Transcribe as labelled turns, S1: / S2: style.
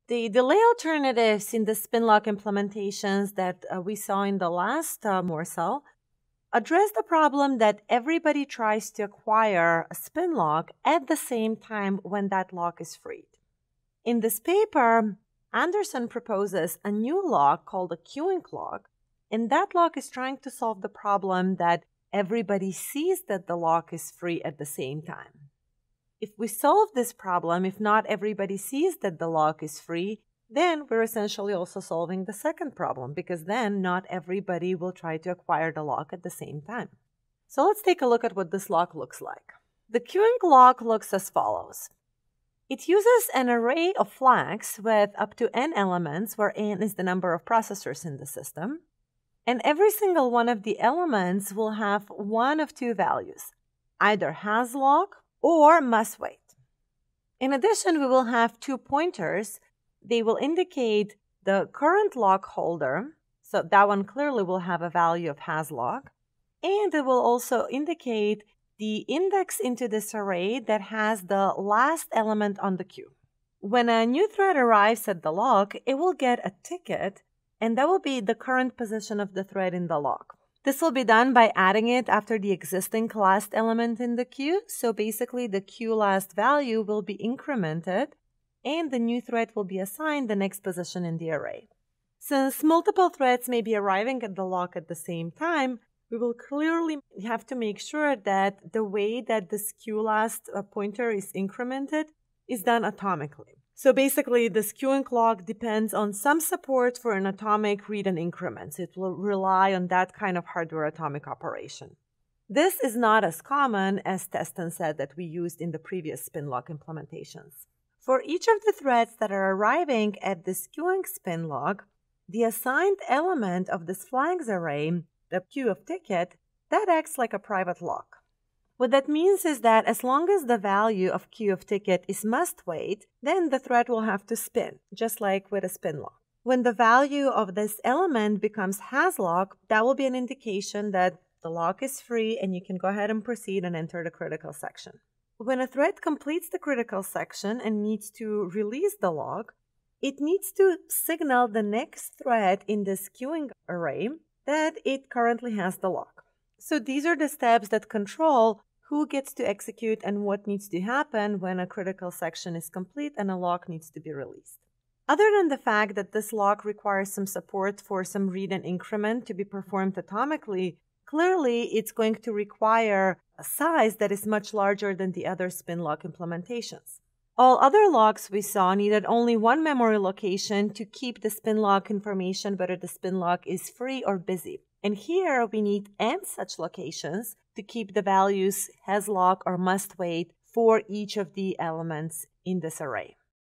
S1: The delay alternatives in the spin-lock implementations that we saw in the last morsel address the problem that everybody tries to acquire a spin lock at the same time when that lock is freed. In this paper, Anderson proposes a new lock called a queuing lock, and that lock is trying to solve the problem that everybody sees that the lock is free at the same time. If we solve this problem, if not everybody sees that the lock is free, then we're essentially also solving the second problem, because then not everybody will try to acquire the lock at the same time. So let's take a look at what this lock looks like. The queuing lock looks as follows. It uses an array of flags with up to n elements, where n is the number of processors in the system, and every single one of the elements will have one of two values, either has lock or must wait. In addition, we will have two pointers. They will indicate the current lock holder, so that one clearly will have a value of has lock, and it will also indicate the index into this array that has the last element on the queue. When a new thread arrives at the lock, it will get a ticket, and that will be the current position of the thread in the lock. This will be done by adding it after the existing last element in the queue. So basically, the queue last value will be incremented, and the new thread will be assigned the next position in the array. Since multiple threads may be arriving at the lock at the same time, we will clearly have to make sure that the way that this queue last pointer is incremented is done atomically. So basically, this queuing lock depends on some support for an atomic read and increments. It will rely on that kind of hardware atomic operation. This is not as common as test and set that we used in the previous spin lock implementations. For each of the threads that are arriving at this queuing spin lock, the assigned element of this flags array, the queue of ticket, that acts like a private lock. What that means is that as long as the value of queue of ticket is must wait, then the thread will have to spin, just like with a spin lock. When the value of this element becomes has lock, that will be an indication that the lock is free and you can go ahead and proceed and enter the critical section. When a thread completes the critical section and needs to release the lock, it needs to signal the next thread in this queuing array that it currently has the lock. So these are the steps that control who gets to execute and what needs to happen when a critical section is complete and a lock needs to be released. Other than the fact that this lock requires some support for some read and increment to be performed atomically, clearly it's going to require a size that is much larger than the other spin lock implementations. All other locks we saw needed only one memory location to keep the spin lock information whether the spin lock is free or busy. And here we need n such locations to keep the values has lock or must wait for each of the elements in this array.